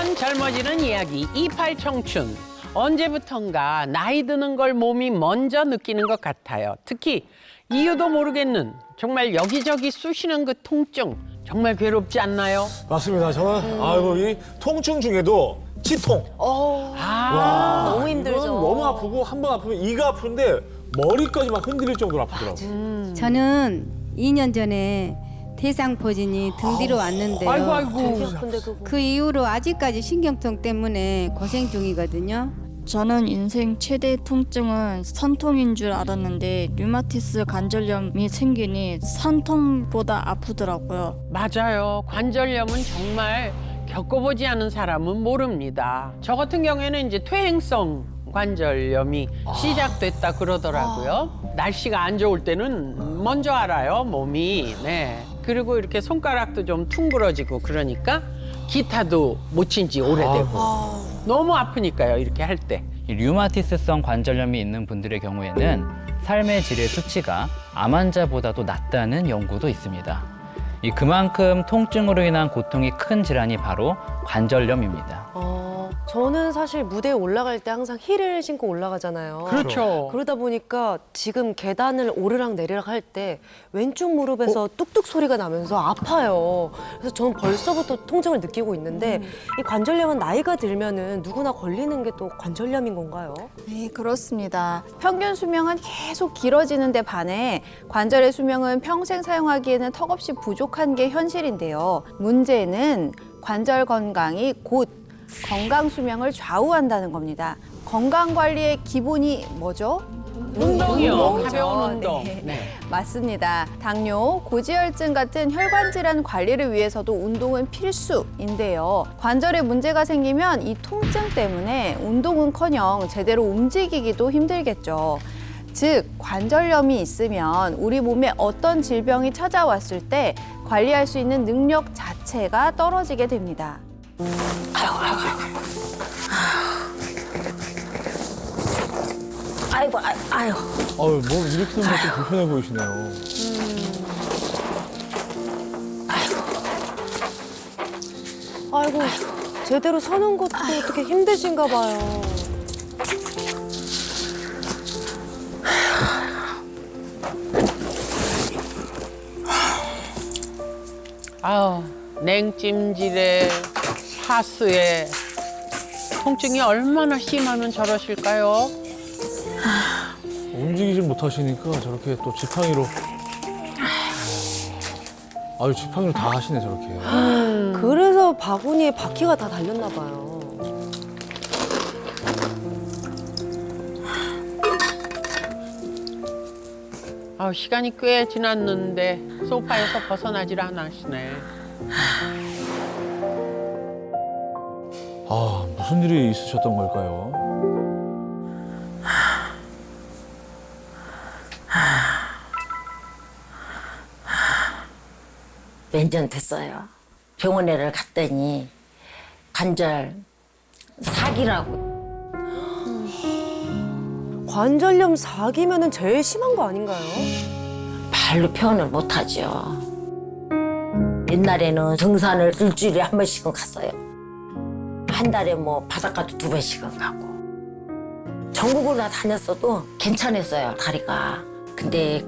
점점 젊어지는 이야기 28 청춘. 언제부턴가 나이 드는 걸 몸이 먼저 느끼는 것 같아요. 특히 이유도 모르겠는 정말 여기저기 쑤시는 그 통증 정말 괴롭지 않나요? 맞습니다. 저는 아이고 이 통증 중에도 치통. 너무 힘들죠. 이건 너무 아프고 한 번 아프면 이가 아픈데 머리까지 막 흔들릴 정도로 아프더라고요. 저는 2년 전에 대상포진이 등 뒤로 왔는데요. 아이고. 근데 그거 그 이후로 아직까지 신경통 때문에 고생 중이거든요. 저는 인생 최대 통증은 산통인 줄 알았는데 류마티스 관절염이 생기니 산통보다 아프더라고요. 맞아요. 관절염은 정말 겪어보지 않은 사람은 모릅니다. 저 같은 경우에는 이제 퇴행성 관절염이 시작됐다 그러더라고요. 날씨가 안 좋을 때는 먼저 알아요, 몸이. 네. 그리고 이렇게 손가락도 좀 퉁그러지고 그러니까 기타도 못 친 지 오래되고. 너무 아프니까요, 이렇게 할 때. 이 류마티스성 관절염이 있는 분들의 경우에는 삶의 질의 수치가 암 환자보다도 낮다는 연구도 있습니다. 그만큼 통증으로 인한 고통이 큰 질환이 바로 관절염입니다. 저는 사실 무대에 올라갈 때 항상 힐을 신고 올라가잖아요. 그렇죠. 그러다 보니까 지금 계단을 오르락 내리락 할 때 왼쪽 무릎에서 뚝뚝 소리가 나면서 아파요. 그래서 저는 벌써부터 통증을 느끼고 있는데 이 관절염은 나이가 들면은 누구나 걸리는 게 또 관절염인 건가요? 네, 그렇습니다. 평균 수명은 계속 길어지는 데 반해 관절의 수명은 평생 사용하기에는 턱없이 부족한 게 현실인데요. 문제는 관절 건강이 곧 건강 수명을 좌우한다는 겁니다. 건강 관리의 기본이 뭐죠? 운동이요. 운동이죠. 가벼운 운동. 네. 네. 맞습니다. 당뇨, 고지혈증 같은 혈관 질환 관리를 위해서도 운동은 필수인데요. 관절에 문제가 생기면 이 통증 때문에 운동은커녕 제대로 움직이기도 힘들겠죠. 즉, 관절염이 있으면 우리 몸에 어떤 질병이 찾아왔을 때 관리할 수 있는 능력 자체가 떨어지게 됩니다. 아유, 뭐 일으키는 것도 불편해 보이시네요. 아이고, 제대로 서는 것도 어떻게 힘드신가 봐요. 아우, 냉찜질에 파스에 통증이 얼마나 심하면 저러실까요? 움직이지 못하시니까 저렇게 또 지팡이로. 아유, 지팡이로 다 하시네, 저렇게. 그래서 바구니에 바퀴가 다 달렸나 봐요. 아, 시간이 꽤 지났는데 소파에서 벗어나질 않으시네. 아, 무슨 일이 있으셨던 걸까요? 몇 년 됐어요. 병원에를 갔더니 관절 사기라고. 관절염 4기면은 제일 심한 거 아닌가요? 말로 표현을 못하죠. 옛날에는 등산을 일주일에 한 번씩은 갔어요. 한 달에 뭐 바닷가도 2번씩은 가고. 전국을 다 다녔어도 괜찮았어요, 다리가. 근데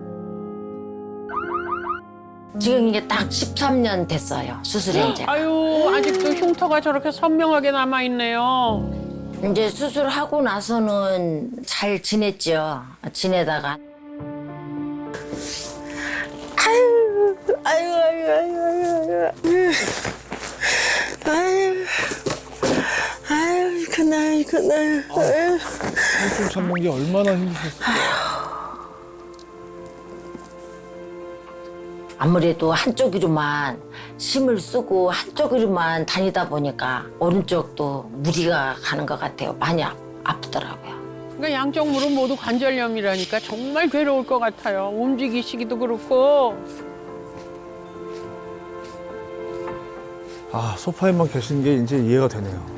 지금 이게 딱 13년 됐어요, 수술한 지. 아유, 아직도 흉터가 저렇게 선명하게 남아있네요. 이제 수술하고 나서는 잘 지냈죠. 지내다가 통증 참는 게 얼마나 힘드셨어요. 아무래도 한쪽으로만 힘을 쓰고 한쪽으로만 다니다 보니까 오른쪽도 무리가 가는 것 같아요. 많이 아프더라고요. 그러니까 양쪽 무릎 모두 관절염이라니까 정말 괴로울 것 같아요. 움직이시기도 그렇고. 아, 소파에만 계신 게 이제 이해가 되네요.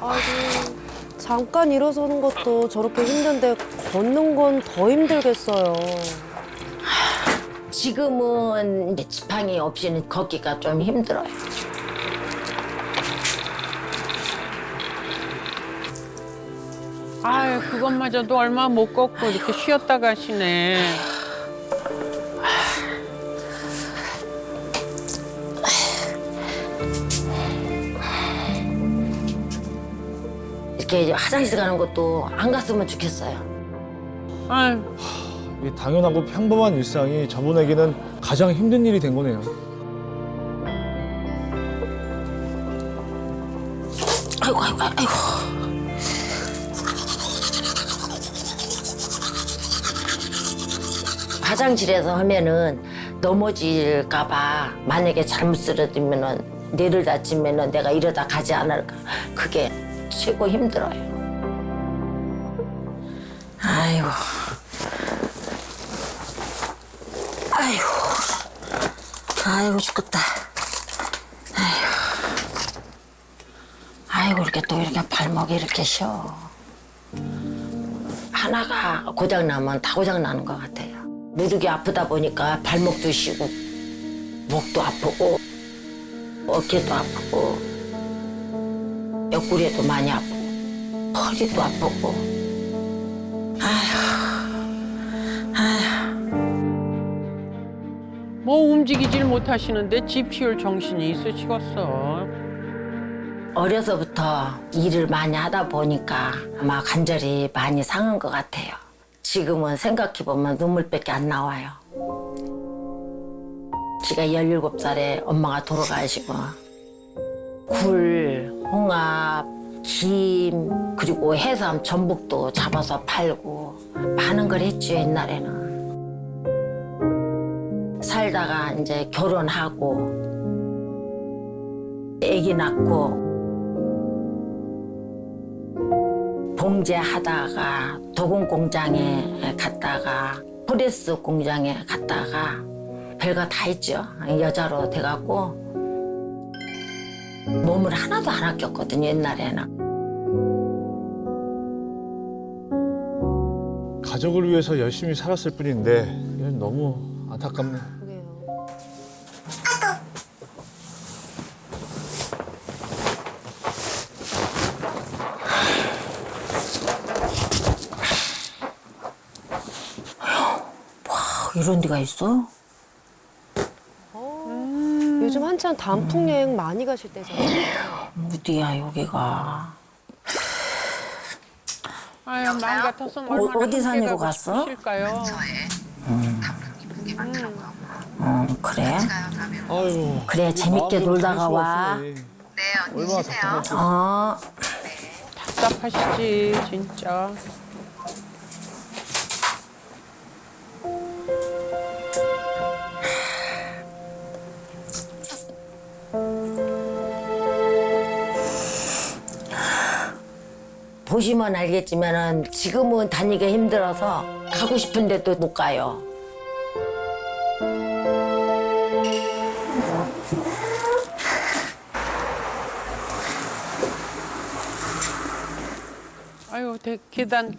아이고, 잠깐 일어서는 것도 저렇게 힘든데 걷는 건 더 힘들겠어요. 지금은 이제 지팡이 없이는 걷기가 좀 힘들어요. 아유, 그것마저도 얼마 못 걷고 이렇게 쉬었다 가시네. 이렇게 이제 화장실 가는 것도 안 갔으면 좋겠어요. 아유, 이 당연하고 평범한 일상이 저분에게는 가장 힘든 일이 된 거네요. 아이고, 아이고, 아이고. 화장실에서 하면은 넘어질까봐 만약에 잘못 쓰러지면은 뇌를 다치면은 내가 이러다 가지 않을까. 그게 최고 힘들어요. 아이고. 아이고. 아이고 죽겠다. 아이고 이렇게 또 이렇게 발목이 이렇게 쉬어. 하나가 고장 나면 다 고장 나는 것 같아요. 무릎이 아프다 보니까 발목도 쉬고 목도 아프고 어깨도 아프고 옆구리도 많이 아프고 허리도 아프고. 뭐 움직이질 못하시는데 집 치울 정신이 있으시겠어. 어려서부터 일을 많이 하다 보니까 아마 관절이 많이 상한 것 같아요. 지금은 생각해보면 눈물밖에 안 나와요. 제가 17살에 엄마가 돌아가시고 굴, 홍합, 김, 그리고 해삼, 전복도 잡아서 팔고 많은 걸 했죠, 옛날에는. 살다가 이제 결혼하고 아기 낳고 봉제하다가 도금 공장에 갔다가 프레스 공장에 갔다가 별거 다 했죠. 여자로 돼갖고 몸을 하나도 안 아꼈거든요, 옛날에는. 가족을 위해서 열심히 살았을 뿐인데 이건 너무 안타깝네. 이런 데가 있어? 요즘 한참 단풍 여행 많이 가실 때잖아요. 어디야 여기가? 아유, 마음 같아서 어디 산으로 갔어? 실까요? 그래? 아이고. 그래 재밌게 마음대로 놀다가 살 수 와. 없으니. 얼마나 답답하지. 답답하시지, 진짜. 보시면 알겠지만은 지금은 다니기가 힘들어서 가고 싶은데도 못 가요. 아유, 계단.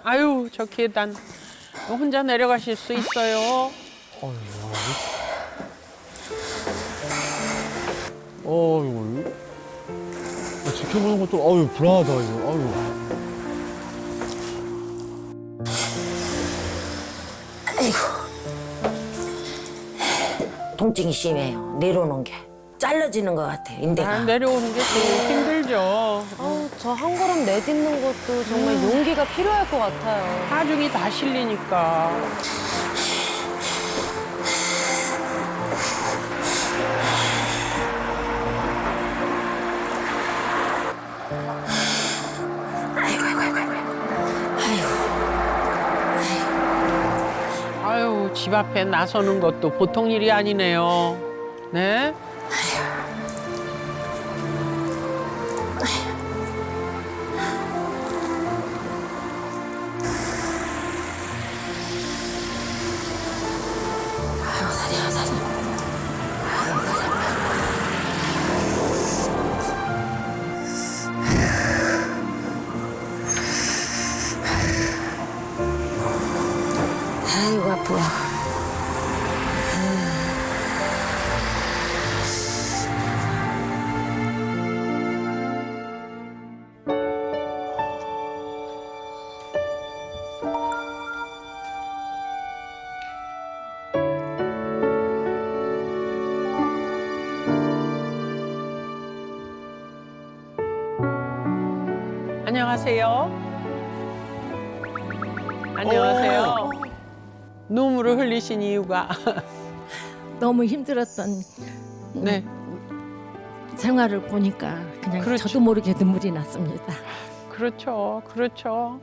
아유, 저 계단. 혼자 내려가실 수 있어요? 이거 지켜보는 것도 어유 불안하다 이거. 아유. 통증이 심해요. 내려오는 게 잘라지는 것 같아요. 인대가. 내려오는 게 제일 힘들죠. 아우, 저 한 걸음 내딛는 것도 정말 용기가 필요할 것 같아요. 하중이 다 실리니까. 아유, 집 앞에 나서는 것도 보통 일이 아니네요. 네? 아이고 아프다. 안녕하세요. 안녕하세요. 눈물을 흘리신 이유가 너무 힘들었던 네. 생활을 보니까 그냥 그렇죠. 저도 모르게 눈물이 났습니다. 그렇죠. 그렇죠.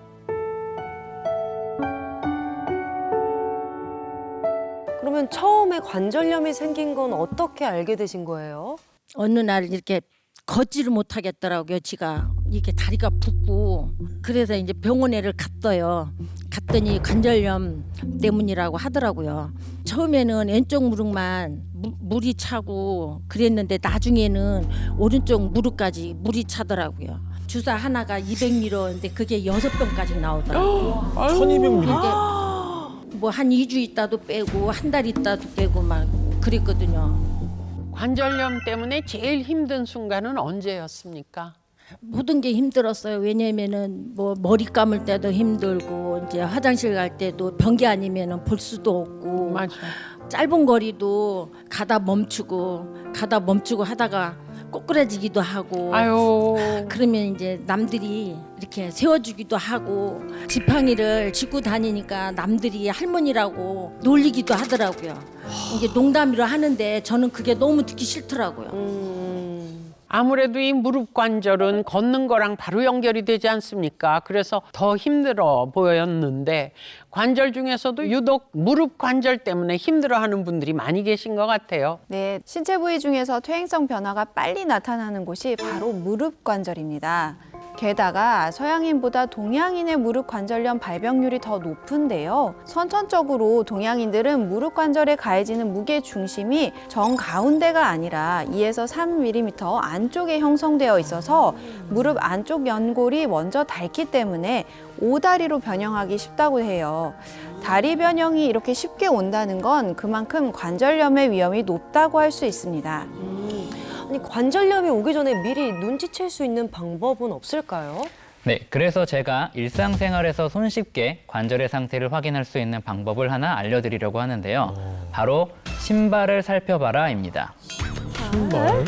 그러면 처음에 관절염이 생긴 건 어떻게 알게 되신 거예요? 어느 날 이렇게 걷지를 못하겠더라고요. 지가 이게 다리가 붓고 그래서 이제 병원에를 갔어요. 갔더니 관절염 때문이라고 하더라고요. 처음에는 왼쪽 무릎만 물이 차고 그랬는데 나중에는 오른쪽 무릎까지 물이 차더라고요. 주사 하나가 200ml인데 그게 6병까지 나오더라고요. 1200ml. 뭐 한 2주 있다도 빼고 한 달 있다도 빼고 막 그랬거든요. 관절염 때문에 제일 힘든 순간은 언제였습니까? 모든 게 힘들었어요. 왜냐면은 뭐 머리 감을 때도 힘들고 이제 화장실 갈 때도 변기 아니면은 볼 수도 없고 맞아. 짧은 거리도 가다 멈추고 하다가 꼬꾸라지기도 하고 아유. 그러면 이제 남들이 이렇게 세워주기도 하고 지팡이를 짚고 다니니까 남들이 할머니라고 놀리기도 하더라고요. 이게 농담으로 하는데 저는 그게 너무 듣기 싫더라고요. 아무래도 이 무릎 관절은 걷는 거랑 바로 연결이 되지 않습니까? 그래서 더 힘들어 보였는데 관절 중에서도 유독 무릎 관절 때문에 힘들어하는 분들이 많이 계신 것 같아요. 네, 신체 부위 중에서 퇴행성 변화가 빨리 나타나는 곳이 바로 무릎 관절입니다. 게다가 서양인보다 동양인의 무릎 관절염 발병률이 더 높은데요. 선천적으로 동양인들은 무릎 관절에 가해지는 무게 중심이 정 가운데가 아니라 2에서 3mm 안쪽에 형성되어 있어서 무릎 안쪽 연골이 먼저 닳기 때문에 오다리로 변형하기 쉽다고 해요. 다리 변형이 이렇게 쉽게 온다는 건 그만큼 관절염의 위험이 높다고 할 수 있습니다. 아니 관절염이 오기 전에 미리 눈치챌 수 있는 방법은 없을까요? 네, 그래서 제가 일상생활에서 손쉽게 관절의 상태를 확인할 수 있는 방법을 하나 알려드리려고 하는데요. 바로 신발을 살펴봐라입니다. 신발?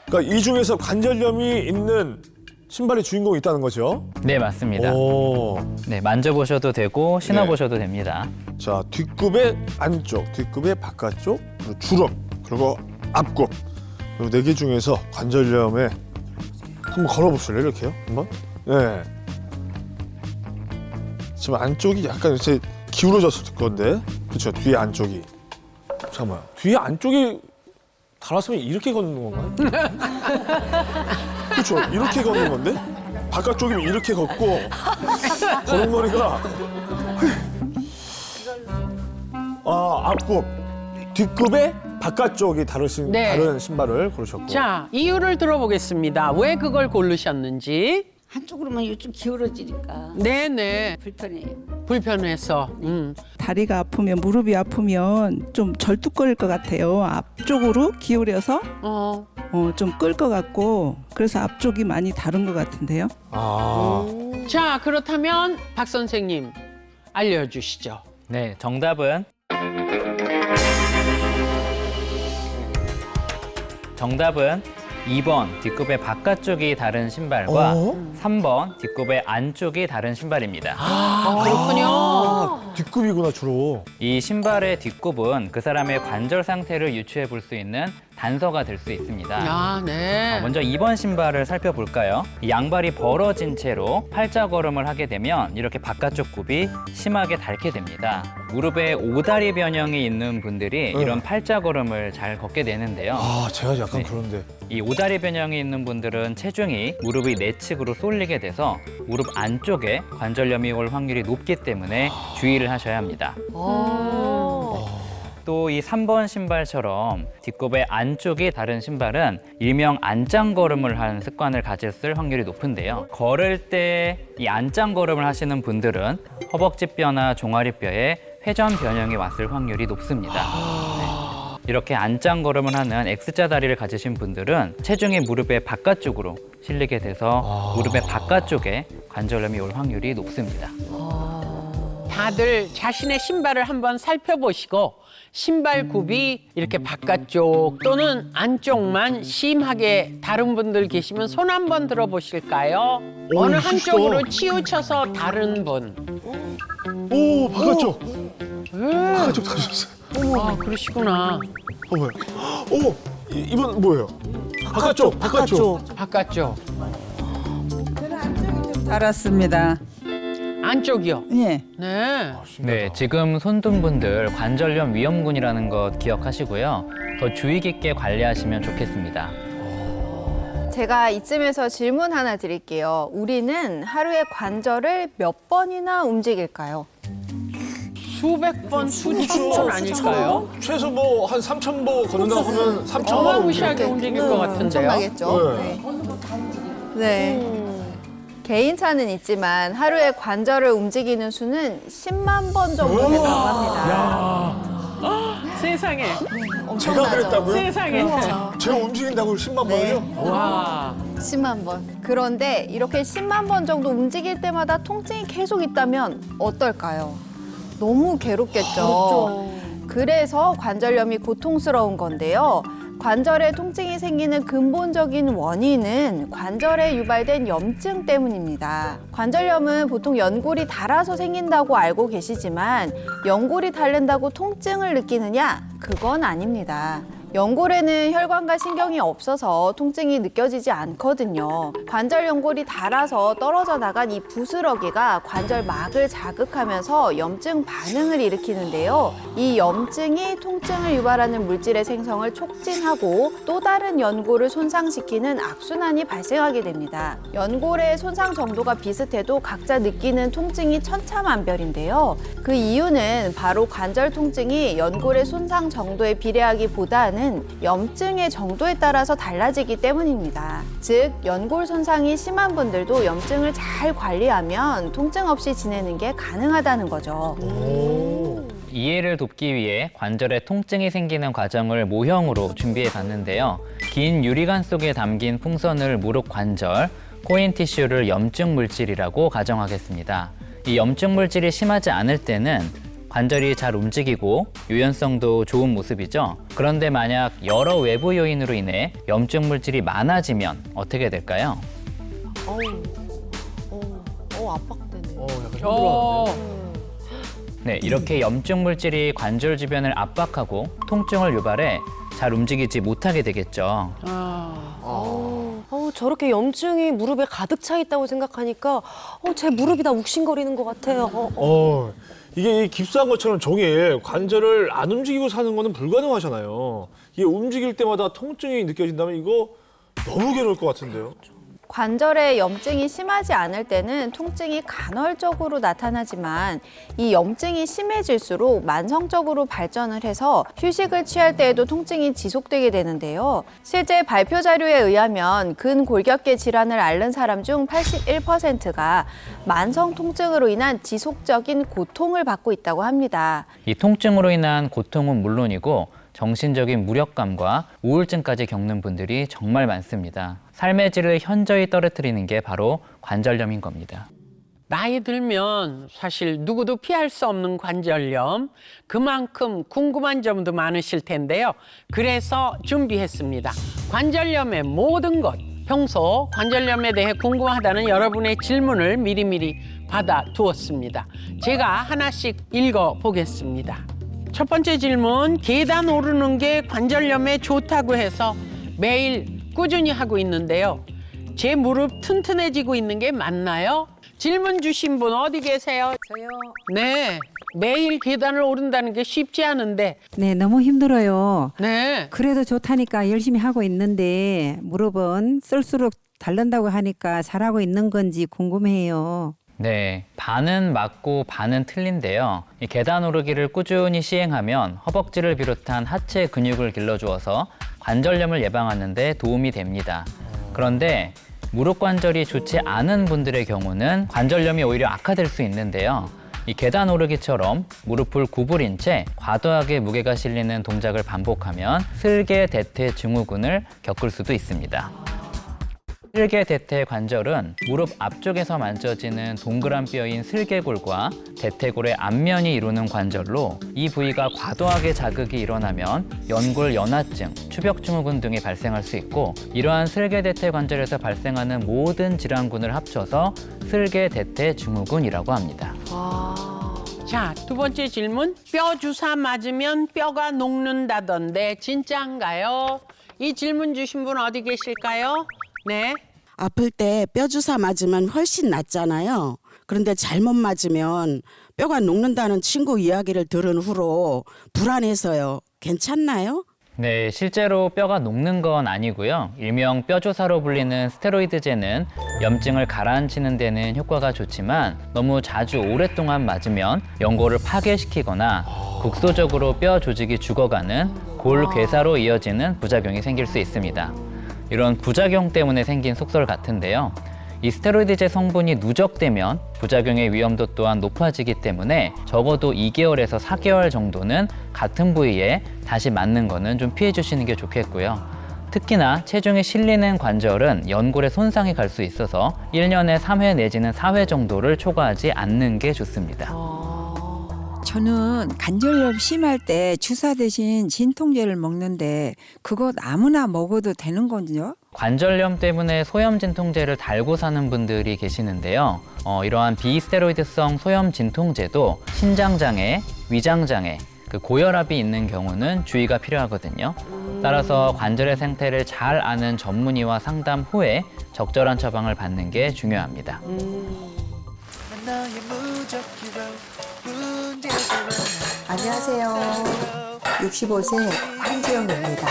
그러니까 이 중에서 관절염이 있는 신발의 주인공이 있다는 거죠? 네, 맞습니다. 오. 네, 만져보셔도 되고 신어보셔도 됩니다. 자, 뒷굽의 안쪽, 뒷굽의 바깥쪽, 그리고 주름, 그리고 앞굽. 이 4개 중에서 관절염에 한번 걸어보실래요? 이렇게요? 한번? 네. 지금 안쪽이 약간 이렇게 기울어졌을 건데, 그렇죠? 뒤에 안쪽이. 잠깐만, 뒤에 안쪽이 달았으면 이렇게 걷는 건가요? 그렇죠? 이렇게 걷는 건데? 바깥쪽이면 이렇게 걷고 걸음걸이가 앞굽, 뒷굽의 바깥쪽이 네. 다른 신발을 고르셨고. 자, 이유를 들어보겠습니다. 왜 그걸 고르셨는지. 한쪽으로만 요즘 기울어지니까 네네. 불편해요. 불편해서. 다리가 아프면 무릎이 아프면 좀 절뚝거릴 것 같아요. 앞쪽으로 기울여서 좀 끌 것 같고 그래서 앞쪽이 많이 다른 것 같은데요. 자, 그렇다면 박 선생님 알려주시죠. 네, 정답은 2번 뒷굽의 바깥쪽이 다른 신발과 3번 뒷굽의 안쪽이 다른 신발입니다. 그렇군요. 뒷굽이구나 주로. 이 신발의 뒷굽은 그 사람의 관절 상태를 유추해 볼 수 있는 단서가 될 수 있습니다. 아, 네. 먼저 2번 신발을 살펴볼까요? 이 양발이 벌어진 채로 팔자 걸음을 하게 되면 이렇게 바깥쪽 굽이 심하게 닳게 됩니다. 무릎에 오다리 변형이 있는 분들이 이런 팔자 걸음을 잘 걷게 되는데요. 제가 약간 네. 그런데. 이 오다리 변형이 있는 분들은 체중이 무릎이 내측으로 쏠리게 돼서 무릎 안쪽에 관절염이 올 확률이 높기 때문에 주의를 하셔야 합니다. 또 이 3번 신발처럼 뒷굽의 안쪽이 다른 신발은 일명 안짱걸음을 하는 습관을 가졌을 확률이 높은데요. 걸을 때 이 안짱걸음을 하시는 분들은 허벅지뼈나 종아리뼈에 회전 변형이 왔을 확률이 높습니다. 이렇게 안짱 걸음을 하는 X자 다리를 가지신 분들은 체중이 무릎의 바깥쪽으로 실리게 돼서 무릎의 바깥쪽에 관절염이 올 확률이 높습니다. 다들 자신의 신발을 한번 살펴보시고 신발 굽이 이렇게 바깥쪽 또는 안쪽만 심하게 다른 분들 계시면 손 한번 들어보실까요? 어느 한쪽으로 치우쳐서 다른 분. 오, 바깥쪽. 바깥쪽 다셨어요. 아, 그러시구나. 어머요. 오, 이분 뭐예요? 바깥쪽. 바깥쪽. 알았습니다. 안쪽이요? 예. 네. 네, 지금 손든 분들 관절염 위험군이라는 것 기억하시고요. 더 주의 깊게 관리하시면 좋겠습니다. 제가 이쯤에서 질문 하나 드릴게요. 우리는 하루에 관절을 몇 번이나 움직일까요? 수백 번, 수천 번 아닐까요? 최소 뭐 한 3,000보 걷는다고 하면 3,000번 어마무시하게 움직일 것 같은데요. 엄청나겠죠. 네. 네. 개인차는 있지만 하루에 관절을 움직이는 수는 10만 번 정도 된다고 합니다. 세상에. 제가 엄청나죠. 그랬다고요? 세상에. 제가 움직인다고 10만 네. 번이요? 와. 10만 번. 그런데 이렇게 10만 번 정도 움직일 때마다 통증이 계속 있다면 어떨까요? 너무 괴롭겠죠. 그래서 관절염이 고통스러운 건데요. 관절에 통증이 생기는 근본적인 원인은 관절에 유발된 염증 때문입니다. 관절염은 보통 연골이 닳아서 생긴다고 알고 계시지만 연골이 닳는다고 통증을 느끼느냐? 그건 아닙니다. 연골에는 혈관과 신경이 없어서 통증이 느껴지지 않거든요. 관절 연골이 닳아서 떨어져 나간 이 부스러기가 관절막을 자극하면서 염증 반응을 일으키는데요. 이 염증이 통증을 유발하는 물질의 생성을 촉진하고 또 다른 연골을 손상시키는 악순환이 발생하게 됩니다. 연골의 손상 정도가 비슷해도 각자 느끼는 통증이 천차만별인데요. 그 이유는 바로 관절 통증이 연골의 손상 정도에 비례하기보다는 염증의 정도에 따라서 달라지기 때문입니다. 즉, 연골 손상이 심한 분들도 염증을 잘 관리하면 통증 없이 지내는 게 가능하다는 거죠. 이해를 돕기 위해 관절에 통증이 생기는 과정을 모형으로 준비해 봤는데요. 긴 유리관 속에 담긴 풍선을 무릎 관절, 코인 티슈를 염증 물질이라고 가정하겠습니다. 이 염증 물질이 심하지 않을 때는 관절이 잘 움직이고 유연성도 좋은 모습이죠. 그런데 만약 여러 외부 요인으로 인해 염증 물질이 많아지면 어떻게 될까요? 압박되네. 약간 힘들어하는데. 네, 이렇게 염증 물질이 관절 주변을 압박하고 통증을 유발해 잘 움직이지 못하게 되겠죠. 저렇게 염증이 무릎에 가득 차 있다고 생각하니까 제 무릎이 다 욱신거리는 것 같아요. 이게 깁스한 것처럼 종일 관절을 안 움직이고 사는 거는 불가능하잖아요. 이게 움직일 때마다 통증이 느껴진다면 이거 너무 괴로울 것 같은데요. 관절에 염증이 심하지 않을 때는 통증이 간헐적으로 나타나지만 이 염증이 심해질수록 만성적으로 발전을 해서 휴식을 취할 때에도 통증이 지속되게 되는데요. 실제 발표 자료에 의하면 근골격계 질환을 앓는 사람 중 81%가 만성 통증으로 인한 지속적인 고통을 받고 있다고 합니다. 이 통증으로 인한 고통은 물론이고 정신적인 무력감과 우울증까지 겪는 분들이 정말 많습니다. 삶의 질을 현저히 떨어뜨리는 게 바로 관절염인 겁니다. 나이 들면 사실 누구도 피할 수 없는 관절염, 그만큼 궁금한 점도 많으실 텐데요. 그래서 준비했습니다. 관절염의 모든 것. 평소 관절염에 대해 궁금하다는 여러분의 질문을 미리미리 받아두었습니다. 제가 하나씩 읽어보겠습니다. 첫 번째 질문, 계단 오르는 게 관절염에 좋다고 해서 매일 꾸준히 하고 있는데요. 제 무릎 튼튼해지고 있는 게 맞나요? 질문 주신 분 어디 계세요? 저요. 네, 매일 계단을 오른다는 게 쉽지 않은데. 네, 너무 힘들어요. 네. 그래도 좋다니까 열심히 하고 있는데 무릎은 쓸수록 닳는다고 하니까 잘하고 있는 건지 궁금해요. 네, 반은 맞고 반은 틀린데요. 이 계단 오르기를 꾸준히 시행하면 허벅지를 비롯한 하체 근육을 길러주어서 관절염을 예방하는 데 도움이 됩니다. 그런데 무릎 관절이 좋지 않은 분들의 경우는 관절염이 오히려 악화될 수 있는데요. 이 계단 오르기처럼 무릎을 구부린 채 과도하게 무게가 실리는 동작을 반복하면 슬개대퇴증후군을 겪을 수도 있습니다. 슬개대퇴 관절은 무릎 앞쪽에서 만져지는 동그란 뼈인 슬개골과 대퇴골의 앞면이 이루는 관절로 이 부위가 과도하게 자극이 일어나면 연골 연화증, 추벽증후군 등이 발생할 수 있고 이러한 슬개대퇴 관절에서 발생하는 모든 질환군을 합쳐서 슬개대퇴증후군이라고 합니다. 자, 두 번째 질문. 뼈 주사 맞으면 뼈가 녹는다던데 진짜인가요? 이 질문 주신 분 어디 계실까요? 네. 아플 때 뼈 주사 맞으면 훨씬 낫잖아요. 그런데 잘못 맞으면 뼈가 녹는다는 친구 이야기를 들은 후로 불안해서요. 괜찮나요? 네, 실제로 뼈가 녹는 건 아니고요. 일명 뼈주사로 불리는 스테로이드제는 염증을 가라앉히는 데는 효과가 좋지만 너무 자주 오랫동안 맞으면 연골을 파괴시키거나 국소적으로 뼈 조직이 죽어가는 골괴사로 이어지는 부작용이 생길 수 있습니다. 이런 부작용 때문에 생긴 속설 같은데요. 이 스테로이드제 성분이 누적되면 부작용의 위험도 또한 높아지기 때문에 적어도 2개월에서 4개월 정도는 같은 부위에 다시 맞는 거는 좀 피해 주시는 게 좋겠고요. 특히나 체중이 실리는 관절은 연골에 손상이 갈 수 있어서 1년에 3회 내지는 4회 정도를 초과하지 않는 게 좋습니다. 저는 관절염 심할 때 주사 대신 진통제를 먹는데 그것 아무나 먹어도 되는 건요? 관절염 때문에 소염 진통제를 달고 사는 분들이 계시는데요. 이러한 비스테로이드성 소염 진통제도 신장장애, 위장장애, 고혈압이 있는 경우는 주의가 필요하거든요. 따라서 관절의 상태를 잘 아는 전문의와 상담 후에 적절한 처방을 받는 게 중요합니다. 안녕하세요. 65세 한지영입니다.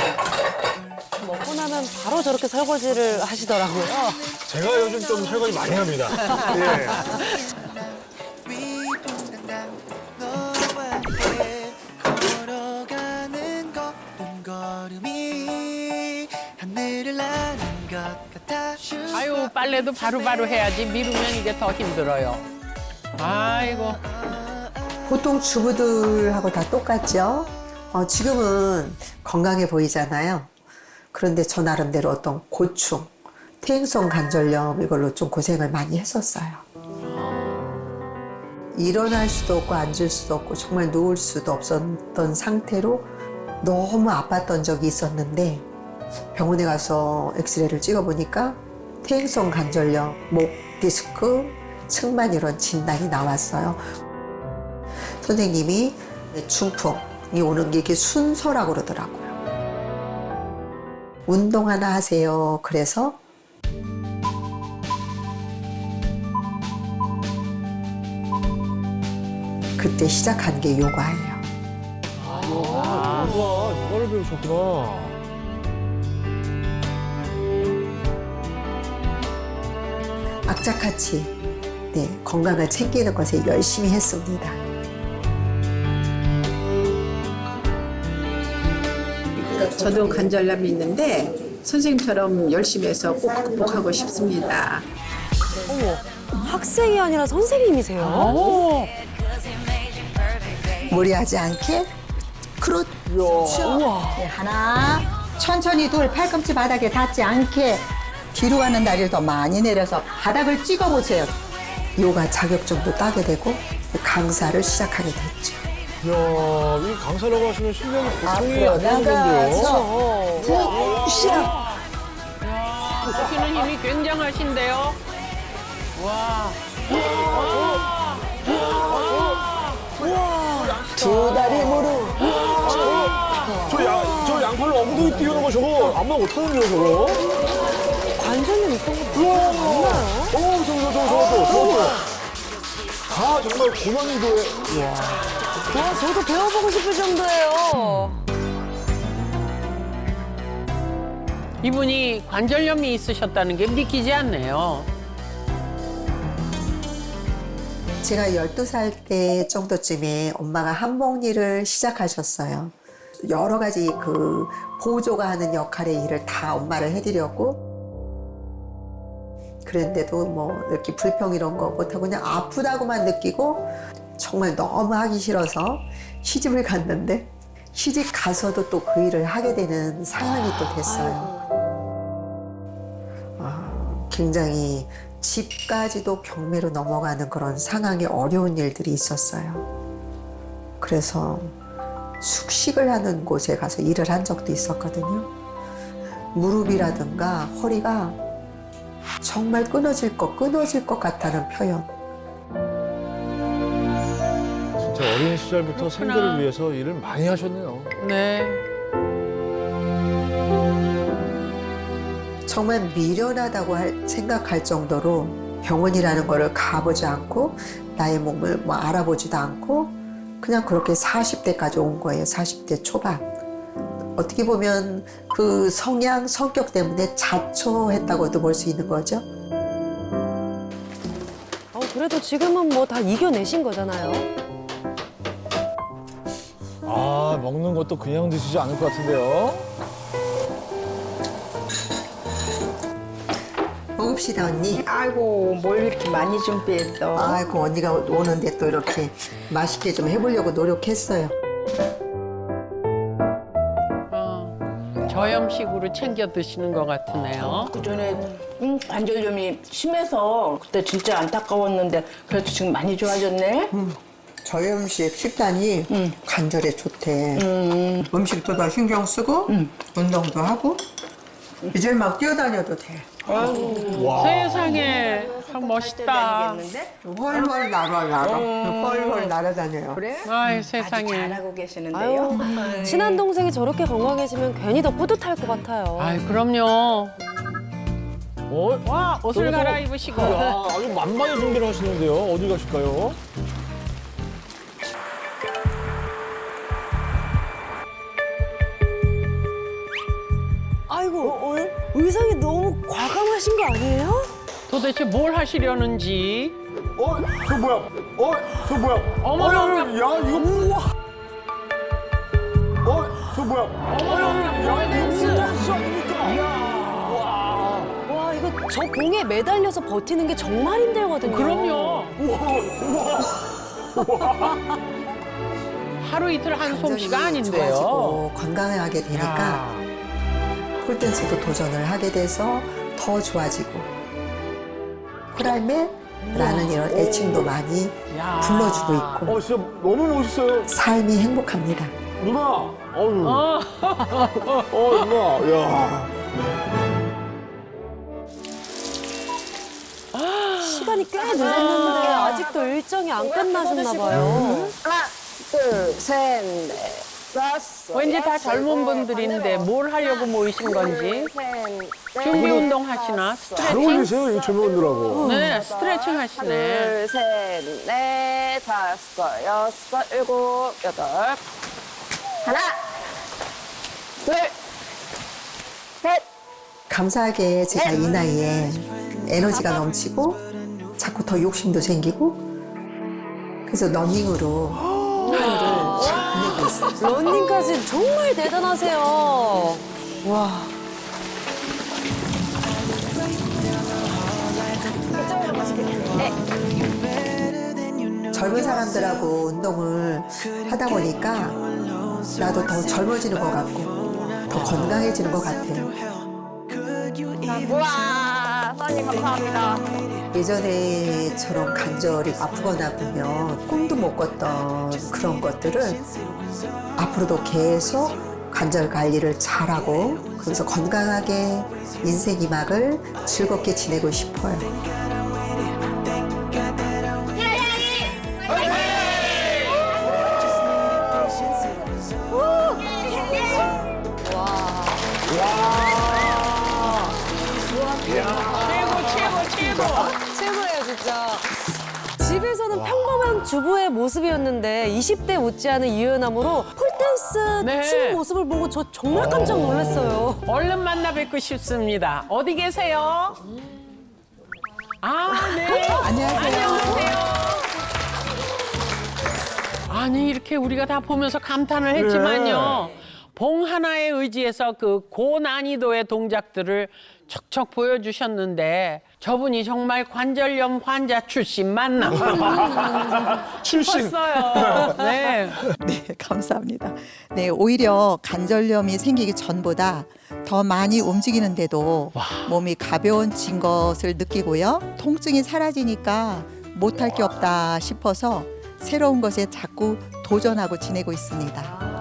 먹고 나면 바로 저렇게 설거지를 하시더라고요. 제가 요즘 좀 설거지 많이 합니다. 예. 아유, 빨래도 바로바로 해야지. 미루면 이게 더 힘들어요. 아이고. 보통 주부들하고 다 똑같죠? 지금은 건강해 보이잖아요. 그런데 저 나름대로 어떤 고충, 퇴행성 관절염 이걸로 좀 고생을 많이 했었어요. 일어날 수도 없고 앉을 수도 없고 정말 누울 수도 없었던 상태로 너무 아팠던 적이 있었는데 병원에 가서 엑스레이를 찍어보니까 퇴행성 관절염, 목 디스크, 측만 이런 진단이 나왔어요. 선생님이 중풍이 오는 게 이게 순서라고 그러더라고요. 운동 하나 하세요. 그래서 그때 시작한 게 요가예요. 요가를 배우셨구나. 악착같이 건강을 챙기는 것에 열심히 했습니다. 저도 관절염이 있는데 선생님처럼 열심히 해서 꼭 극복하고 싶습니다. 어머, 학생이 아니라 선생님이세요? 무리하지 않게 그렇죠. 네, 하나, 천천히 둘, 팔꿈치 바닥에 닿지 않게 뒤로 가는 다리를 더 많이 내려서 바닥을 찍어보세요. 요가 자격증도 따게 되고 강사를 시작하게 됐죠. 이야, 이 강사라고 하시면 실력이 보통이 앞으로 아니겠는데요? 푸시업. 하시는 힘이 굉장하신데요. 와. 두 다리 무릎. 저 양팔로 엉덩이 띄우는 거 저거 아무나 못하는데요, 저거? 관절염 있던 거 맞나요? 저거. 다 정말 고난이도에. 와, 저도 배워보고 싶을 정도예요. 이분이 관절염이 있으셨다는 게 믿기지 않네요. 제가 12살 때 정도쯤에 엄마가 한복일을 시작하셨어요. 여러 가지 보조가 하는 역할의 일을 다 엄마를 해드렸고, 그런데도 뭐 이렇게 불평 이런 거 못하고 그냥 아프다고만 느끼고 정말 너무 하기 싫어서 시집을 갔는데 시집 가서도 또 그 일을 하게 되는 상황이 또 됐어요. 굉장히 집까지도 경매로 넘어가는 그런 상황이 어려운 일들이 있었어요. 그래서 숙식을 하는 곳에 가서 일을 한 적도 있었거든요. 무릎이라든가 허리가 정말 끊어질 것 같다는 표현. 진짜 어린 시절부터 생계를 위해서 일을 많이 하셨네요. 네. 정말 미련하다고 생각할 정도로 병원이라는 거를 가보지 않고 나의 몸을 뭐 알아보지도 않고 그냥 그렇게 40대까지 온 거예요. 40대 초반. 어떻게 보면 그 성향, 성격 때문에 자초했다고도 볼 수 있는 거죠. 그래도 지금은 뭐 다 이겨내신 거잖아요. 아, 먹는 것도 그냥 드시지 않을 것 같은데요. 먹읍시다, 언니. 아이고, 뭘 이렇게 많이 준비했어. 아이고, 언니가 오는데 또 이렇게 맛있게 좀 해보려고 노력했어요. 저염식으로 챙겨 드시는 것 같으네요. 그전에 관절염이 심해서 그때 진짜 안타까웠는데 그래도 지금 많이 좋아졌네. 저염식 식단이 관절에 좋대. 음식도 더 신경 쓰고 운동도 하고 이제 막 뛰어다녀도 돼. 세상에, 참 멋있다. 훨훨 훨훨 날아다녀요. 그래? 아이, 세상에. 잘하고 계시는데요. 아유, 친한 동생이 저렇게 건강해지면 괜히 더 뿌듯할 것 같아요. 아이, 그럼요. 와, 옷을 갈아입으시고. 아주 만만히 준비를 하시는데요. 어디 가실까요? 아이고, 의상이 너무 과감하신 거 아니에요? 도대체 뭘 하시려는지. 저 뭐야? 저 뭐야? 어머나. 야, 이거 우와. 저 뭐야? 야, 이거 와, 이거 저 공에 매달려서 버티는 게 정말 힘들거든요. 그럼요. 하루 이틀 한 솜씨가 아닌데요. 좋아지고 건강하게 되니까 폴댄스도 도전을 하게 돼서 더 좋아지고 프라임맨라는 이런 애칭도 많이 불러주고 있고 진짜 너무 멋있어요. 삶이 행복합니다. 누나! 어휴. 누나, 야. 시간이 꽤 늦었는데 아직도 일정이 안 끝나셨나 봐요. 하나, 둘, 셋, 넷, 다섯. 왠지 다 젊은 분들인데 뭘 하려고 모이신 건지. 준비 운동 하시나? 잘 스트레칭? 어울리세요, 이 젊은 분들하고. 네, 스트레칭 하시네. 둘, 셋, 넷, 다섯, 여섯, 일곱, 여덟. 하나, 둘, 셋. 감사하게 제가 이 나이에 에너지가 넘치고 자꾸 더 욕심도 생기고 그래서 러닝으로 하루를 잘 보내고 있어요. 런닝까지 정말 대단하세요. 와. 젊은 사람들하고 운동을 하다 보니까 나도 더 젊어지는 것 같고 더 건강해지는 것 같아요. 우와, 선생님 감사합니다. 예전에처럼 관절이 아프거나 보면 꿈도 못 꿨던 그런 것들을 앞으로도 계속 관절 관리를 잘하고 그래서 건강하게 인생 2막을 즐겁게 지내고 싶어요. 최고예요, 진짜. 집에서는 평범한 주부의 모습이었는데 20대 못지않은 유연함으로 폴댄스 네. 추는 모습을 보고 저 정말 깜짝 놀랐어요. 얼른 만나 뵙고 싶습니다. 어디 계세요? 아, 네. 안녕하세요. 아니, 이렇게 우리가 다 보면서 감탄을 했지만요. 봉 하나에 의지해서 그 고난이도의 동작들을 척척 보여주셨는데 저분이 정말 관절염 환자 출신 맞나? 출신. 싶었어요. 네. 네, 감사합니다. 네, 오히려 관절염이 생기기 전보다 더 많이 움직이는데도 몸이 가벼워진 것을 느끼고요. 통증이 사라지니까 못할 게 없다 싶어서 새로운 것에 자꾸 도전하고 지내고 있습니다.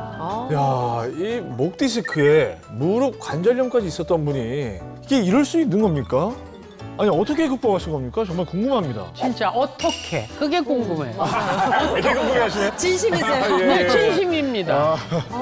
야, 이 목 디스크에 무릎 관절염까지 있었던 분이 이게 이럴 수 있는 겁니까? 아니 어떻게 극복하신 겁니까? 정말 궁금합니다. 진짜 어떻게? 그게 궁금해요. 되게 궁금해하시네. 진심이세요? 네, 진심입니다.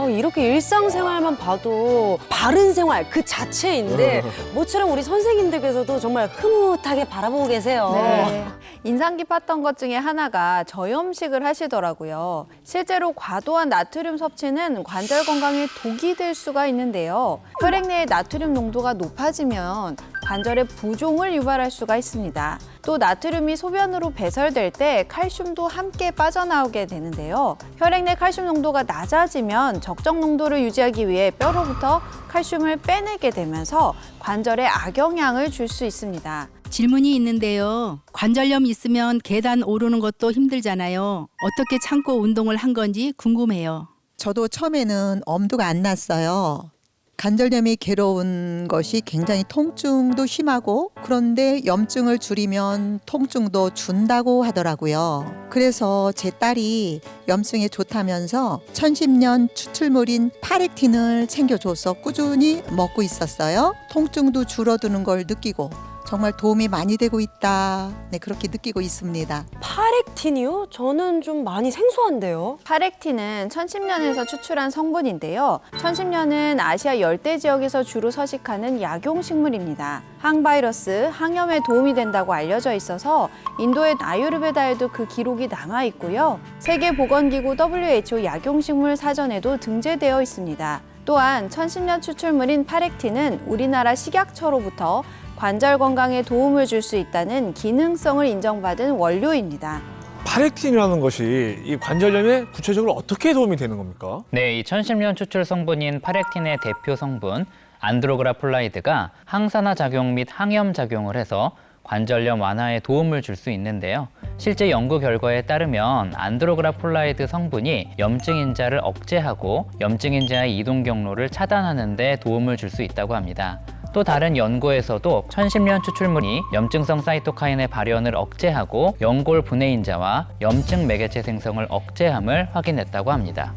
이렇게 일상생활만 봐도 바른 생활 그 자체인데 모처럼 우리 선생님들께서도 정말 흐뭇하게 바라보고 계세요. 네. 인상 깊었던 것 중에 하나가 저염식을 하시더라고요. 실제로 과도한 나트륨 섭취는 관절 건강에 독이 될 수가 있는데요. 혈액 내의 나트륨 농도가 높아지면 관절의 부종을 유발할 수가 있습니다. 또 나트륨이 소변으로 배설될 때 칼슘도 함께 빠져나오게 되는데요. 혈액 내 칼슘 농도가 낮아지면 적정 농도를 유지하기 위해 뼈로부터 칼슘을 빼내게 되면서 관절에 악영향을 줄 수 있습니다. 질문이 있는데요. 관절염 있으면 계단 오르는 것도 힘들잖아요. 어떻게 참고 운동을 한 건지 궁금해요. 저도 처음에는 엄두가 안 났어요. 관절염이 괴로운 것이 굉장히 통증도 심하고 그런데 염증을 줄이면 통증도 준다고 하더라고요. 그래서 제 딸이 염증에 좋다면서 1010년 추출물인 파렉틴을 챙겨줘서 꾸준히 먹고 있었어요. 통증도 줄어드는 걸 느끼고 정말 도움이 많이 되고 있다. 네, 그렇게 느끼고 있습니다. 파렉틴이요? 저는 좀 많이 생소한데요. 파렉틴은 1010년에서 추출한 성분인데요. 1010년은 아시아 열대 지역에서 주로 서식하는 약용식물입니다. 항바이러스, 항염에 도움이 된다고 알려져 있어서 인도의 아유르베다에도 그 기록이 남아 있고요. 세계보건기구 WHO 약용식물 사전에도 등재되어 있습니다. 또한 1010년 추출물인 파렉틴은 우리나라 식약처로부터 관절 건강에 도움을 줄 수 있다는 기능성을 인정받은 원료입니다. 파렉틴이라는 것이 이 관절염에 구체적으로 어떻게 도움이 되는 겁니까? 네, 이 1010년 추출 성분인 파렉틴의 대표 성분 안드로그라폴라이드가 항산화 작용 및 항염 작용을 해서 관절염 완화에 도움을 줄 수 있는데요. 실제 연구 결과에 따르면 안드로그라폴라이드 성분이 염증 인자를 억제하고 염증 인자의 이동 경로를 차단하는 데 도움을 줄 수 있다고 합니다. 또 다른 연구에서도 1010년 추출물이 염증성 사이토카인의 발현을 억제하고 연골 분해인자와 염증 매개체 생성을 억제함을 확인했다고 합니다.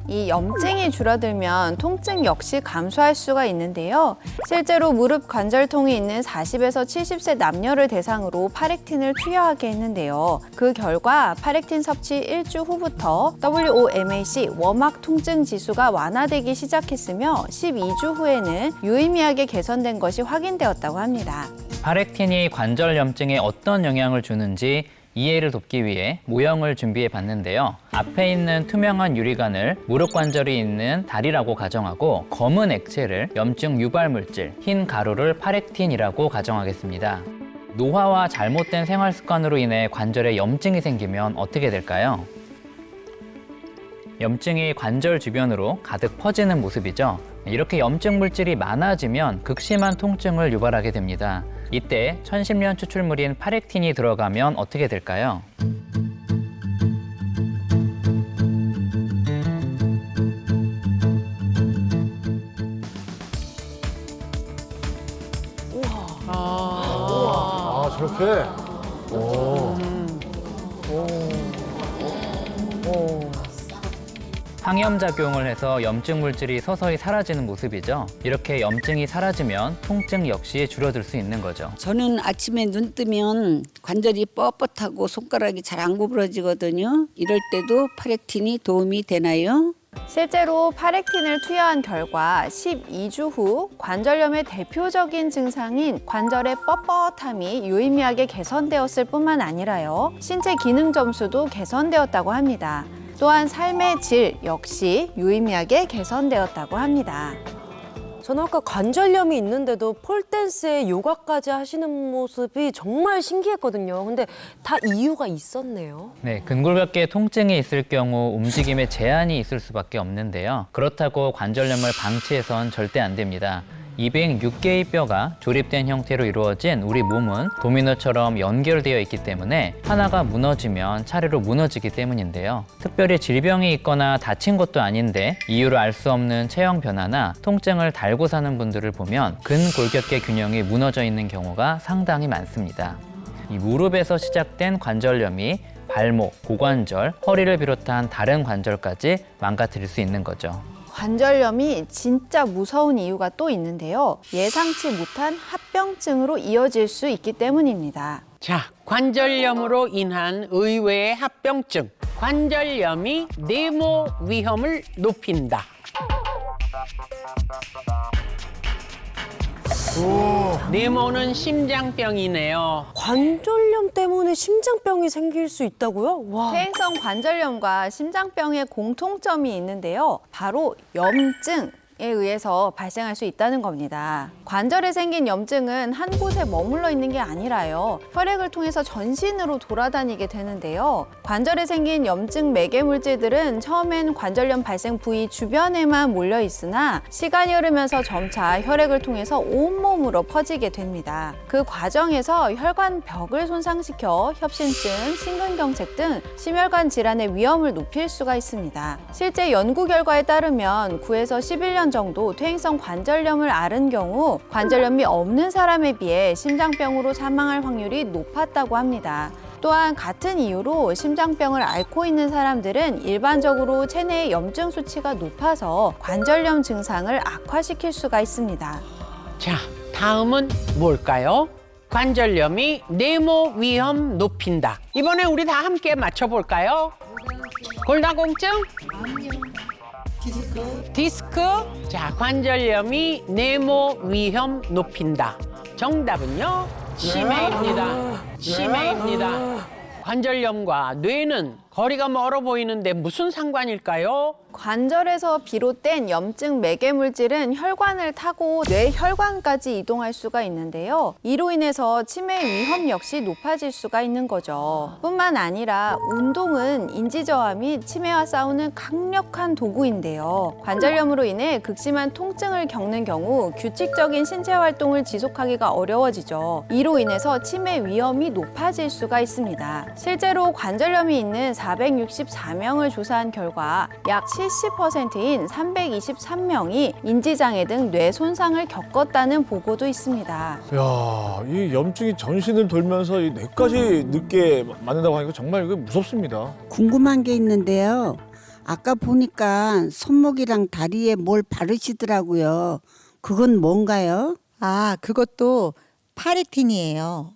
이 염증이 줄어들면 통증 역시 감소할 수가 있는데요. 실제로 무릎 관절통이 있는 40에서 70세 남녀를 대상으로 파렉틴을 투여하게 했는데요. 그 결과 파렉틴 섭취 1주 후부터 WOMAC 워막 통증 지수가 완화되기 시작했으며 12주 후에는 유의미하게 개선된 것이 확인되었다고 합니다. 파렉틴이 관절 염증에 어떤 영향을 주는지 이해를 돕기 위해 모형을 준비해 봤는데요. 앞에 있는 투명한 유리관을 무릎 관절이 있는 다리라고 가정하고 검은 액체를 염증 유발 물질, 흰 가루를 파렉틴이라고 가정하겠습니다. 노화와 잘못된 생활 습관으로 인해 관절에 염증이 생기면 어떻게 될까요? 염증이 관절 주변으로 가득 퍼지는 모습이죠. 이렇게 염증 물질이 많아지면 극심한 통증을 유발하게 됩니다. 이때 1010년 추출물인 파렉틴이 들어가면 어떻게 될까요? 아, 저렇게? 오. 항염작용을 해서 염증 물질이 서서히 사라지는 모습이죠. 이렇게 염증이 사라지면 통증 역시 줄어들 수 있는 거죠. 저는 아침에 눈 뜨면 관절이 뻣뻣하고 손가락이 잘 안 구부러지거든요. 이럴 때도 파렉틴이 도움이 되나요? 실제로 파렉틴을 투여한 결과 12주 후 관절염의 대표적인 증상인 관절의 뻣뻣함이 유의미하게 개선되었을 뿐만 아니라요. 신체 기능 점수도 개선되었다고 합니다. 또한 삶의 질 역시 유의미하게 개선되었다고 합니다. 저는 아까 관절염이 있는데도 폴댄스에 요가까지 하시는 모습이 정말 신기했거든요. 근데 다 이유가 있었네요. 네, 근골격계 통증이 있을 경우 움직임에 제한이 있을 수밖에 없는데요. 그렇다고 관절염을 방치해선 절대 안 됩니다. 206개의 뼈가 조립된 형태로 이루어진 우리 몸은 도미노처럼 연결되어 있기 때문에 하나가 무너지면 차례로 무너지기 때문인데요. 특별히 질병이 있거나 다친 것도 아닌데 이유를 알 수 없는 체형 변화나 통증을 달고 사는 분들을 보면 근골격계 균형이 무너져 있는 경우가 상당히 많습니다. 이 무릎에서 시작된 관절염이 발목, 고관절, 허리를 비롯한 다른 관절까지 망가뜨릴 수 있는 거죠. 관절염이 진짜 무서운 이유가 또 있는데요. 예상치 못한 합병증으로 이어질 수 있기 때문입니다. 자, 관절염으로 인한 의외의 합병증. 관절염이 내모 위험을 높인다. 네모는 심장병이네요. 관절염 때문에 심장병이 생길 수 있다고요? 와. 퇴행성 관절염과 심장병의 공통점이 있는데요. 바로 염증에 의해서 발생할 수 있다는 겁니다. 관절에 생긴 염증은 한 곳에 머물러 있는 게 아니라요. 혈액을 통해서 전신으로 돌아다니게 되는데요. 관절에 생긴 염증 매개 물질들은 처음엔 관절염 발생 부위 주변에만 몰려 있으나 시간이 흐르면서 점차 혈액을 통해서 온몸으로 퍼지게 됩니다. 그 과정에서 혈관벽을 손상시켜 협심증, 심근경색 등 심혈관 질환의 위험을 높일 수가 있습니다. 실제 연구 결과에 따르면 9에서 11년 정도 퇴행성 관절염을 앓은 경우 관절염이 없는 사람에 비해 심장병으로 사망할 확률이 높았다고 합니다. 또한 같은 이유로 심장병을 앓고 있는 사람들은 일반적으로 체내의 염증 수치가 높아서 관절염 증상을 악화시킬 수가 있습니다. 자, 다음은 뭘까요? 관절염이 내모 위험 높인다. 이번에 우리 다 함께 맞춰볼까요? 골다공증? 디스크? 자, 관절염이 내모 위험 높인다. 정답은요? 치매입니다. 치매입니다. 관절염과 뇌는 거리가 멀어 보이는데 무슨 상관일까요? 관절에서 비롯된 염증 매개 물질은 혈관을 타고 뇌혈관까지 이동할 수가 있는데요. 이로 인해서 치매 위험 역시 높아질 수가 있는 거죠. 뿐만 아니라 운동은 인지저하 및 치매와 싸우는 강력한 도구인데요. 관절염으로 인해 극심한 통증을 겪는 경우 규칙적인 신체 활동을 지속하기가 어려워지죠. 이로 인해서 치매 위험이 높아질 수가 있습니다. 실제로 관절염이 있는 464명을 조사한 결과 약 70%인 323명이 인지장애 등 뇌 손상을 겪었다는 보고도 있습니다. 야, 이 염증이 전신을 돌면서 이 뇌까지 늦게 맞는다고 하니까 정말 이거 무섭습니다. 궁금한 게 있는데요. 아까 보니까 손목이랑 다리에 뭘 바르시더라고요. 그건 뭔가요? 아, 그것도 파레틴이에요.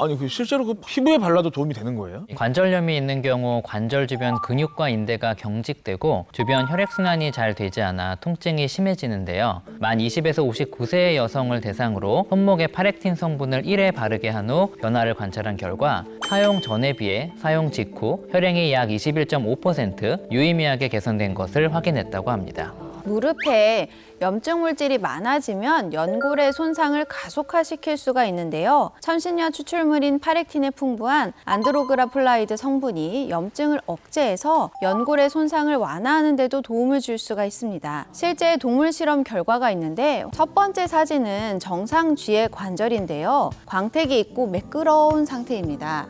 아니, 그 실제로 그 피부에 발라도 도움이 되는 거예요? 관절염이 있는 경우 관절 주변 근육과 인대가 경직되고 주변 혈액순환이 잘 되지 않아 통증이 심해지는데요. 만 20에서 59세의 여성을 대상으로 손목에 파렉틴 성분을 1회 바르게 한 후 변화를 관찰한 결과 사용 전에 비해 사용 직후 혈행이 약 21.5% 유의미하게 개선된 것을 확인했다고 합니다. 무릎에 염증 물질이 많아지면 연골의 손상을 가속화시킬 수가 있는데요. 참신녀 추출물인 파렉틴에 풍부한 안드로그라플라이드 성분이 염증을 억제해서 연골의 손상을 완화하는 데도 도움을 줄 수가 있습니다. 실제 동물 실험 결과가 있는데 첫 번째 사진은 정상 쥐의 관절인데요. 광택이 있고 매끄러운 상태입니다.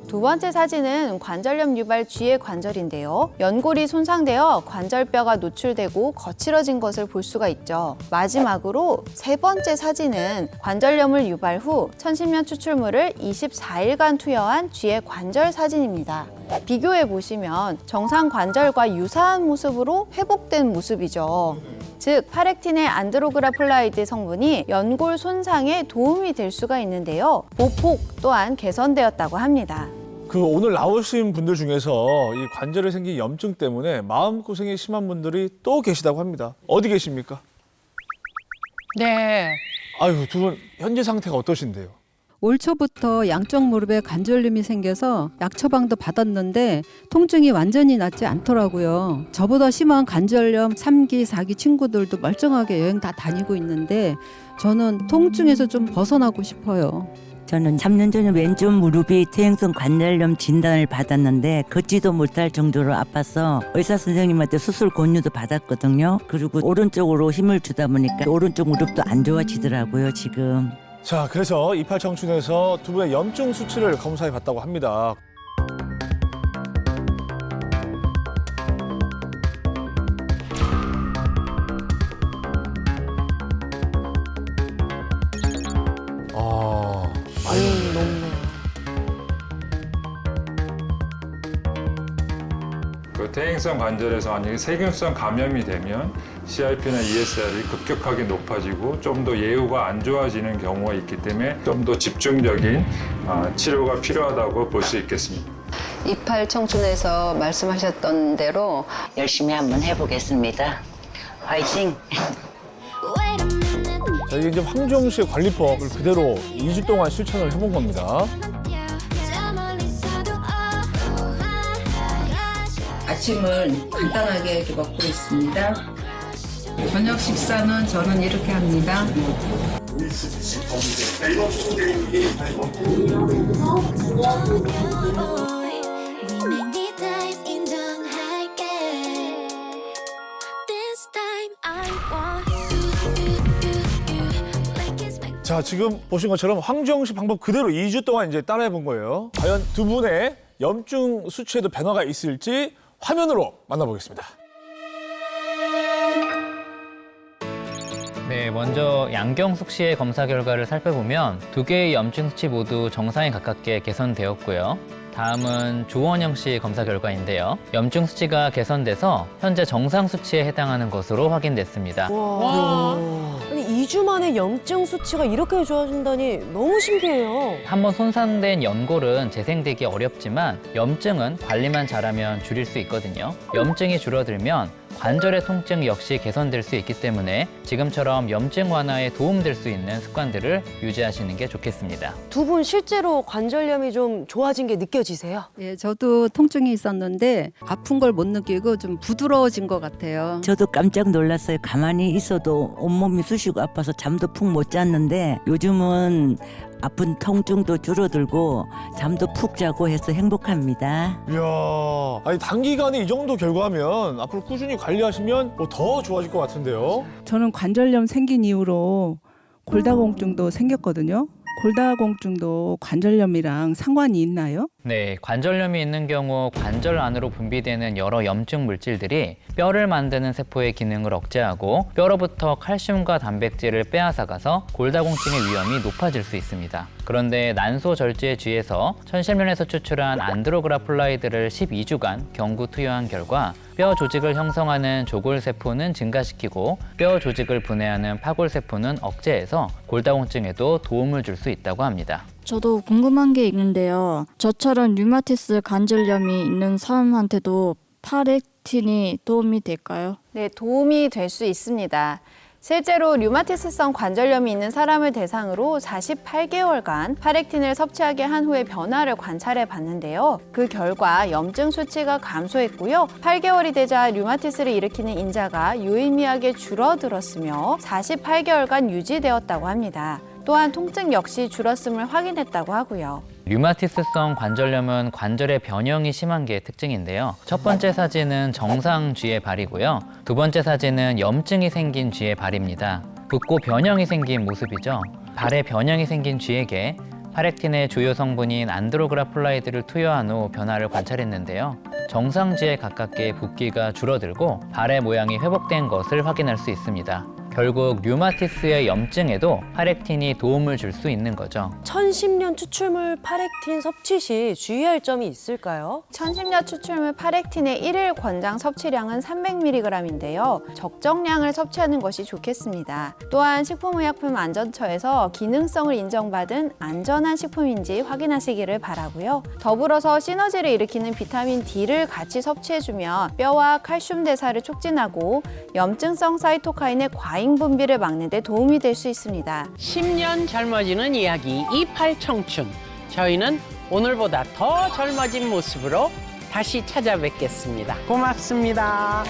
두 번째 사진은 관절염 유발 쥐의 관절인데요. 연골이 손상되어 관절뼈가 노출되고 거칠어진 것을 볼 수가 있죠. 마지막으로 세 번째 사진은 관절염을 유발 후 천신녀 추출물을 24일간 투여한 쥐의 관절 사진입니다. 비교해 보시면 정상 관절과 유사한 모습으로 회복된 모습이죠. 즉 파렉틴의 안드로그라플라이드 성분이 연골 손상에 도움이 될 수가 있는데요. 보폭 또한 개선되었다고 합니다. 그 오늘 나오신 분들 중에서 이 관절에 생긴 염증 때문에 마음고생이 심한 분들이 또 계시다고 합니다. 어디 계십니까? 네. 아유, 두 분 현재 상태가 어떠신데요? 올 초부터 양쪽 무릎에 관절염이 생겨서 약 처방도 받았는데 통증이 완전히 낫지 않더라고요. 저보다 심한 관절염 3기, 4기 친구들도 멀쩡하게 여행 다 다니고 있는데 저는 통증에서 좀 벗어나고 싶어요. 저는 3년 전에 왼쪽 무릎이 퇴행성 관절염 진단을 받았는데 걷지도 못할 정도로 아파서 의사 선생님한테 수술 권유도 받았거든요. 그리고 오른쪽으로 힘을 주다 보니까 오른쪽 무릎도 안 좋아지더라고요, 지금. 자, 그래서 이팔청춘에서 두 분의 염증 수치를 검사해 봤다고 합니다. 많이 높네요. 그 퇴행성 관절에서 만약에 세균성 감염이 되면 CRP나 ESR이 급격하게 높아지고 좀 더 예후가 안 좋아지는 경우가 있기 때문에 좀 더 집중적인 치료가 필요하다고 볼 수 있겠습니다. 이팔청춘에서 말씀하셨던 대로 열심히 한번 해보겠습니다. 화이팅! 자, 이게 이제 황정시의 관리법을 그대로 2주 동안 실천을 해본 겁니다. 아침을 간단하게 이렇게 먹고 있습니다. 저녁 식사는 저는 이렇게 합니다. 자, 지금 보신 것처럼 황정시 방법 그대로 2주 동안 이제 따라해 본 거예요. 과연 두 분의 염증 수치에도 변화가 있을지 화면으로 만나보겠습니다. 네, 먼저 양경숙 씨의 검사 결과를 살펴보면 두 개의 염증 수치 모두 정상에 가깝게 개선되었고요. 다음은 조원영 씨의 검사 결과인데요. 염증 수치가 개선돼서 현재 정상 수치에 해당하는 것으로 확인됐습니다. 와. 아니 2주 만에 염증 수치가 이렇게 좋아진다니 너무 신기해요. 한번 손상된 연골은 재생되기 어렵지만 염증은 관리만 잘하면 줄일 수 있거든요. 염증이 줄어들면 관절의 통증 역시 개선될 수 있기 때문에 지금처럼 염증 완화에 도움될 수 있는 습관들을 유지하시는 게 좋겠습니다. 두 분 실제로 관절염이 좀 좋아진 게 느껴지세요? 예, 저도 통증이 있었는데 아픈 걸 못 느끼고 좀 부드러워진 것 같아요. 저도 깜짝 놀랐어요. 가만히 있어도 온몸이 쑤시고 아파서 잠도 푹 못 잤는데 요즘은 아픈 통증도 줄어들고 잠도 푹 자고 해서 행복합니다. 이야, 아니 단기간에 이 정도 결과면 앞으로 꾸준히 관리하시면 뭐 더 좋아질 것 같은데요. 저는 관절염 생긴 이후로 골다공증도 생겼거든요. 골다공증도 관절염이랑 상관이 있나요? 네, 관절염이 있는 경우 관절 안으로 분비되는 여러 염증 물질들이 뼈를 만드는 세포의 기능을 억제하고 뼈로부터 칼슘과 단백질을 빼앗아가서 골다공증의 위험이 높아질 수 있습니다. 그런데 난소 절제에 취해서 천실면에서 추출한 안드로그라플라이드를 12주간 경구 투여한 결과 뼈 조직을 형성하는 조골세포는 증가시키고 뼈 조직을 분해하는 파골세포는 억제해서 골다공증에도 도움을 줄 수 있다고 합니다. 저도 궁금한 게 있는데요. 저처럼 류마티스 관절염이 있는 사람한테도 파렉틴이 도움이 될까요? 네, 도움이 될 수 있습니다. 실제로 류마티스성 관절염이 있는 사람을 대상으로 48개월간 파렉틴을 섭취하게 한 후의 변화를 관찰해 봤는데요. 그 결과 염증 수치가 감소했고요. 8개월이 되자 류마티스를 일으키는 인자가 유의미하게 줄어들었으며 48개월간 유지되었다고 합니다. 또한 통증 역시 줄었음을 확인했다고 하고요. 류마티스성 관절염은 관절의 변형이 심한 게 특징인데요. 첫 번째 사진은 정상 쥐의 발이고요. 두 번째 사진은 염증이 생긴 쥐의 발입니다. 붓고 변형이 생긴 모습이죠. 발에 변형이 생긴 쥐에게 파렉틴의 주요 성분인 안드로그라플라이드를 투여한 후 변화를 관찰했는데요. 정상쥐에 가깝게 붓기가 줄어들고 발의 모양이 회복된 것을 확인할 수 있습니다. 결국 류마티스의 염증에도 파렉틴이 도움을 줄 수 있는 거죠. 천심련 추출물 파렉틴 섭취 시 주의할 점이 있을까요? 천심련 추출물 파렉틴의 1일 권장 섭취량은 300mg인데요. 적정량을 섭취하는 것이 좋겠습니다. 또한 식품의약품안전처에서 기능성을 인정받은 안전한 식품인지 확인하시기를 바라고요. 더불어서 시너지를 일으키는 비타민 D를 같이 섭취해주면 뼈와 칼슘 대사를 촉진하고 염증성 사이토카인의 과잉 과잉 분비를 막는 데 도움이 될 수 있습니다. 10년 젊어지는 이야기 28 청춘. 저희는 오늘보다 더 젊어진 모습으로 다시 찾아뵙겠습니다. 고맙습니다.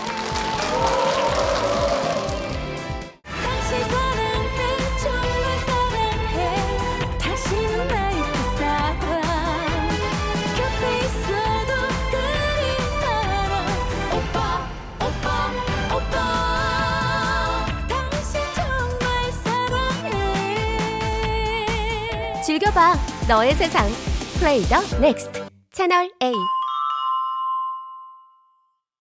즐겨봐 너의 세상 플레이 더 넥스트 채널 A.